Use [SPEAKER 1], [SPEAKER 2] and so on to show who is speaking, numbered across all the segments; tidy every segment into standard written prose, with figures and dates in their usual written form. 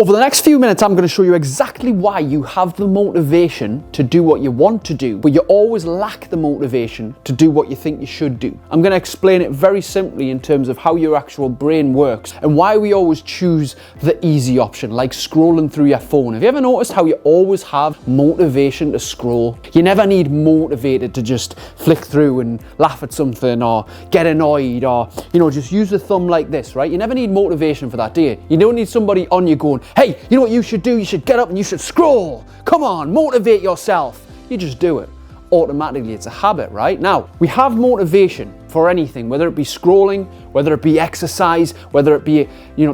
[SPEAKER 1] Over the next few minutes, I'm going to show you exactly why you have the motivation to do what you want to do, but you always lack the motivation to do what you think you should do. I'm going to explain it very simply in terms of how your actual brain works and why we always choose the easy option, like scrolling through your phone. Have you ever noticed how you always have motivation to scroll? You never need motivated to just flick through and laugh at something or get annoyed or, just use the thumb like this, right? You never need motivation for that, do you? You don't need somebody on you going, hey, you know what you should do? You should get up and you should scroll. Come on, motivate yourself. You just do it. Automatically, it's a habit, right? Now, we have motivation for anything, whether it be scrolling, whether it be exercise, whether it be,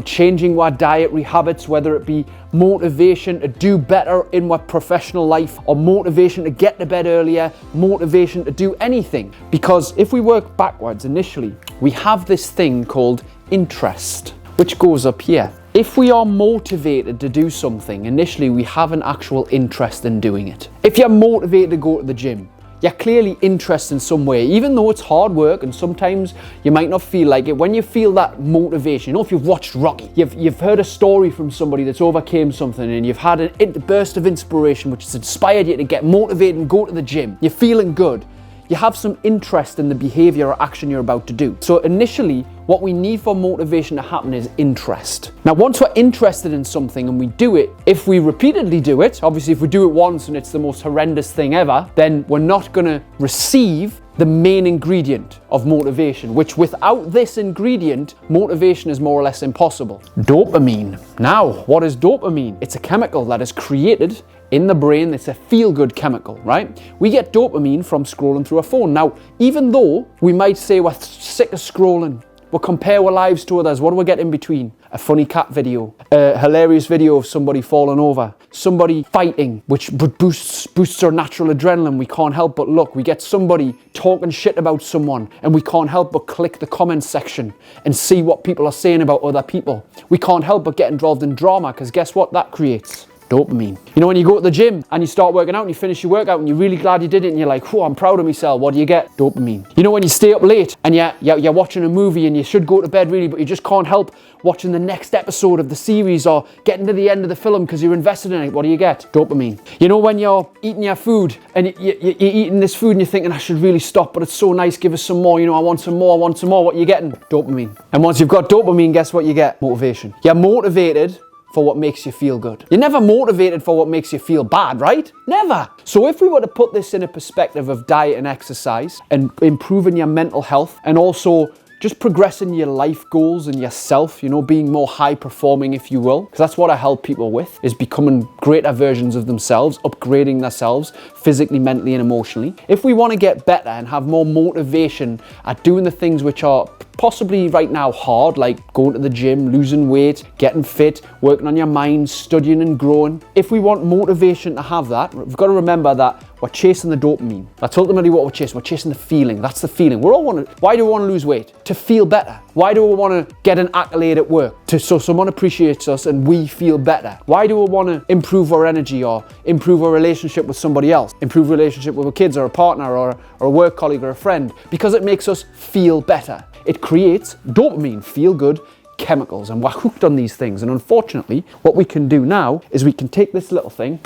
[SPEAKER 1] changing our dietary habits, whether it be motivation to do better in our professional life, or motivation to get to bed earlier, motivation to do anything. Because if we work backwards initially, we have this thing called interest, which goes up here. If we are motivated to do something, initially we have an actual interest in doing it. If you're motivated to go to the gym, you're clearly interested in some way, even though it's hard work and sometimes you might not feel like it. When you feel that motivation, if you've watched Rocky, you've heard a story from somebody that's overcame something and you've had a burst of inspiration which has inspired you to get motivated and go to the gym. You're feeling good. You have some interest in the behavior or action you're about to do. So initially, what we need for motivation to happen is interest. Now, once we're interested in something and we do it, if we repeatedly do it, obviously if we do it once and it's the most horrendous thing ever, then we're not gonna receive the main ingredient of motivation, which without this ingredient, motivation is more or less impossible. Dopamine. Now, what is dopamine? It's a chemical that is created in the brain. It's a feel-good chemical, right? We get dopamine from scrolling through a phone. Now, even though we might say we're sick of scrolling, we'll compare our lives to others. What do we get in between? A funny cat video, a hilarious video of somebody falling over, somebody fighting, which boosts our natural adrenaline. We can't help but look. We get somebody talking shit about someone and we can't help but click the comments section and see what people are saying about other people. We can't help but get involved in drama because guess what that creates? Dopamine. When you go to the gym and you start working out and you finish your workout and you're really glad you did it and you're like, I'm proud of myself. What do you get? Dopamine. When you stay up late and you're watching a movie and you should go to bed really, but you just can't help watching the next episode of the series or getting to the end of the film because you're invested in it. What do you get? Dopamine. When you're eating your food and you're eating this food and you're thinking, I should really stop, but it's so nice, give us some more. I want some more, What are you getting? Dopamine. And once you've got dopamine, guess what you get? Motivation. You're motivated for what makes you feel good. You're never motivated for what makes you feel bad, right? Never. So if we were to put this in a perspective of diet and exercise and improving your mental health and also just progressing your life goals and yourself, being more high performing, if you will, because that's what I help people with, is becoming greater versions of themselves, upgrading themselves physically, mentally, and emotionally. If we want to get better and have more motivation at doing the things which are possibly right now hard, like going to the gym, losing weight, getting fit, working on your mind, studying and growing. If we want motivation to have that, we've got to remember that we're chasing the dopamine. That's ultimately what we're chasing. We're chasing the feeling. That's the feeling. Why do we want to lose weight? To feel better. Why do we want to get an accolade at work? So someone appreciates us and we feel better. Why do we want to improve our energy or improve our relationship with somebody else? Improve relationship with our kids or a partner or a work colleague or a friend? Because it makes us feel better. It creates dopamine, feel-good chemicals, and we're hooked on these things. And unfortunately, what we can do now is we can take this little thing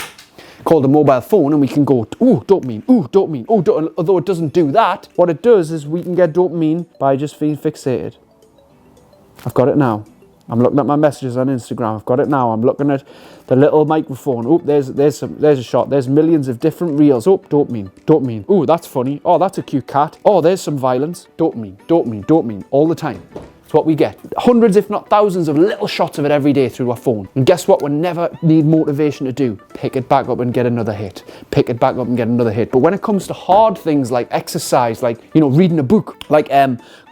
[SPEAKER 1] called a mobile phone and we can go, ooh, dopamine, ooh, dopamine, ooh, although it doesn't do that, what it does is we can get dopamine by just being fixated. I've got it now. I'm looking at my messages on Instagram. I've got it now. I'm looking at the little microphone. Oh, there's a shot. There's millions of different reels. Oh, dopamine. Oh, that's funny. Oh, that's a cute cat. Oh, there's some violence. Dopamine, all the time. It's what we get. Hundreds, if not thousands of little shots of it every day through our phone. And guess what? We never need motivation to do. Pick it back up and get another hit. Pick it back up and get another hit. But when it comes to hard things like exercise, like, reading a book, like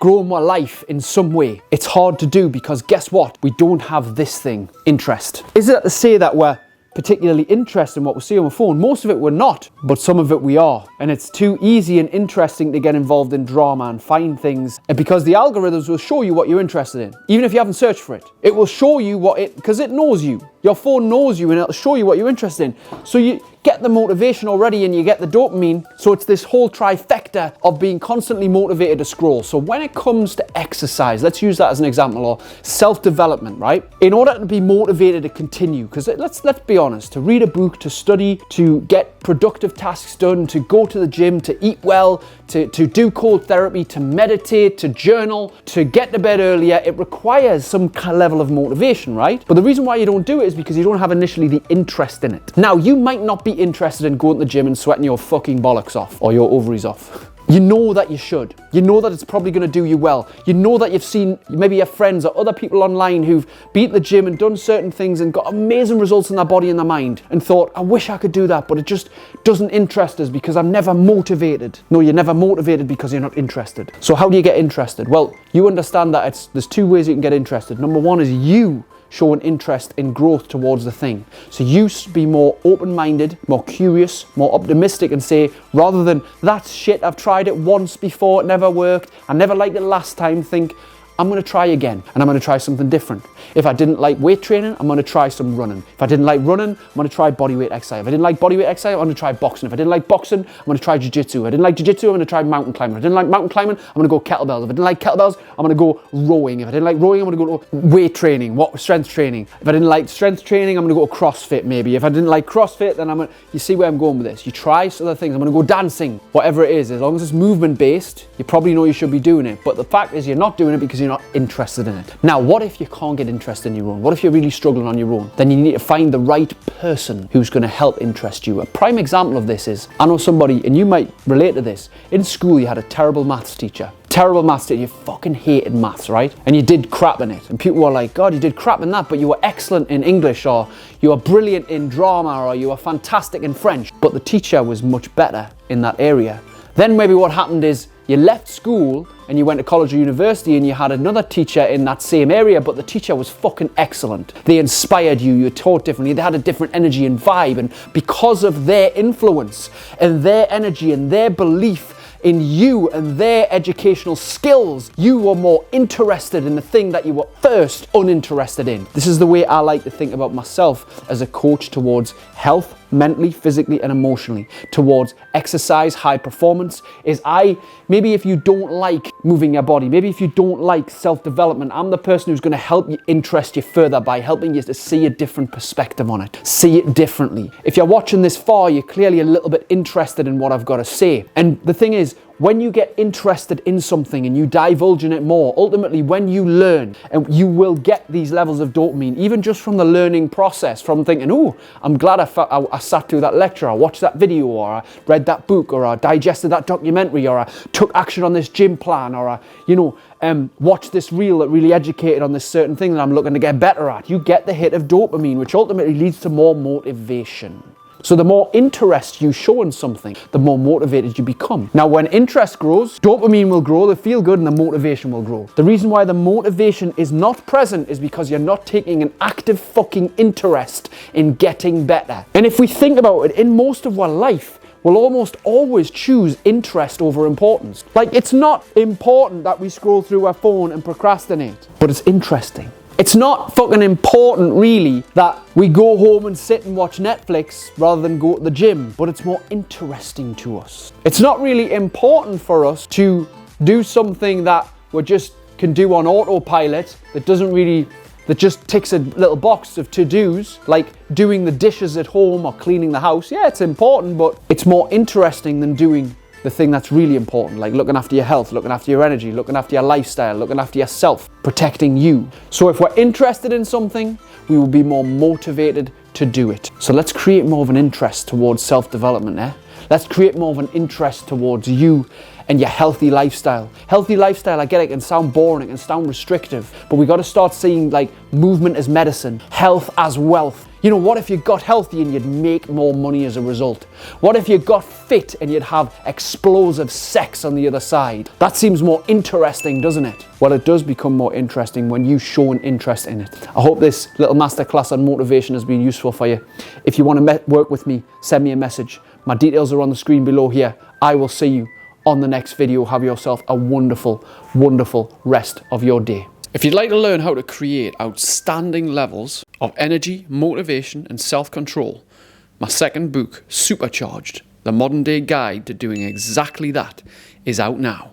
[SPEAKER 1] growing my life in some way, it's hard to do because guess what? We don't have this thing, interest. Is it to say that we're particularly interested in what we see on the phone? Most of it we're not, but some of it we are. And it's too easy and interesting to get involved in drama and find things. And because the algorithms will show you what you're interested in, even if you haven't searched for it. It will show you because it knows you. Your phone knows you and it'll show you what you're interested in. So you get the motivation already and you get the dopamine. So it's this whole trifecta of being constantly motivated to scroll. So when it comes to exercise, let's use that as an example, or self-development, right? In order to be motivated to continue, because let's be honest, to read a book, to study, to get productive tasks done, to go to the gym, to eat well, to do cold therapy, to meditate, to journal, to get to bed earlier, it requires some level of motivation, right? But the reason why you don't do it is because you don't have initially the interest in it. Now, you might not be interested in going to the gym and sweating your fucking bollocks off or your ovaries off. You know that you should. You know that it's probably going to do you well. You know that you've seen maybe your friends or other people online who've been at the gym and done certain things and got amazing results in their body and their mind and thought, I wish I could do that, but it just doesn't interest us because I'm never motivated. No, you're never motivated because you're not interested. So how do you get interested? Well, you understand that there's two ways you can get interested. Number one is you show an interest in growth towards the thing. So you be more open-minded, more curious, more optimistic and say, rather than, that's shit, I've tried it once before, it never worked, I never liked it last time, think, I'm going to try again and I'm going to try something different. If I didn't like weight training, I'm going to try some running. If I didn't like running, I'm going to try bodyweight exercise. If I didn't like bodyweight exercise, I'm going to try boxing. If I didn't like boxing, I'm going to try jiu-jitsu. If I didn't like jiu-jitsu, I'm going to try mountain climbing. If I didn't like mountain climbing, I'm going to go kettlebells. If I didn't like kettlebells, I'm going to go rowing. If I didn't like rowing, I'm going to go to weight training, strength training. If I didn't like strength training, I'm going to go to CrossFit maybe. If I didn't like CrossFit, then you see where I'm going with this. You try other things. I'm going to go dancing, whatever it is. As long as it's movement based, you probably know you should be doing it. But the fact is you're not doing it because you're not interested in it. Now, what if you can't get interested in your own? What if you're really struggling on your own? Then you need to find the right person who's going to help interest you. A prime example of this is, I know somebody, and you might relate to this, in school you had a terrible maths teacher. Terrible maths teacher, you fucking hated maths, right? And you did crap in it. And people were like, God, you did crap in that, but you were excellent in English, or you were brilliant in drama, or you were fantastic in French. But the teacher was much better in that area. Then maybe what happened is you left school and you went to college or university and you had another teacher in that same area, but the teacher was fucking excellent. They inspired you, you taught differently, they had a different energy and vibe, and because of their influence and their energy and their belief in you and their educational skills, you were more interested in the thing that you were first uninterested in. This is the way I like to think about myself as a coach towards health, mentally, physically and emotionally, towards exercise, high performance, maybe if you don't like moving your body, maybe if you don't like self-development, I'm the person who's going to help you interest you further by helping you to see a different perspective on it, see it differently. If you're watching this far, you're clearly a little bit interested in what I've got to say. And the thing is, when you get interested in something and you divulge in it more, ultimately when you learn, and you will get these levels of dopamine, even just from the learning process, from thinking, oh, I'm glad I sat through that lecture, I watched that video, or I read that book, or I digested that documentary, or I took action on this gym plan, or I watched this reel that really educated on this certain thing that I'm looking to get better at. You get the hit of dopamine, which ultimately leads to more motivation. So the more interest you show in something, the more motivated you become. Now, when interest grows, dopamine will grow, the feel good, and the motivation will grow. The reason why the motivation is not present is because you're not taking an active fucking interest in getting better. And if we think about it, in most of our life, we'll almost always choose interest over importance. Like, it's not important that we scroll through our phone and procrastinate, but it's interesting. It's not fucking important, really, that we go home and sit and watch Netflix rather than go to the gym, but it's more interesting to us. It's not really important for us to do something that we just can do on autopilot that just ticks a little box of to-dos, like doing the dishes at home or cleaning the house. Yeah, it's important, but it's more interesting than doing the thing that's really important, like looking after your health, looking after your energy, looking after your lifestyle, looking after yourself, protecting you. So if we're interested in something, we will be more motivated to do it. So let's create more of an interest towards self-development, Let's create more of an interest towards you and your healthy lifestyle. Healthy lifestyle, I get it can sound boring, it can sound restrictive, but we got to start seeing like movement as medicine, health as wealth. You know, what if you got healthy and you'd make more money as a result? What if you got fit and you'd have explosive sex on the other side? That seems more interesting, doesn't it? Well, it does become more interesting when you show an interest in it. I hope this little masterclass on motivation has been useful for you. If you want to work with me, send me a message. My details are on the screen below here. I will see you on the next video. Have yourself a wonderful, wonderful rest of your day. If you'd like to learn how to create outstanding levels of energy, motivation, and self-control, my second book, Supercharged, the modern day guide to doing exactly that, is out now.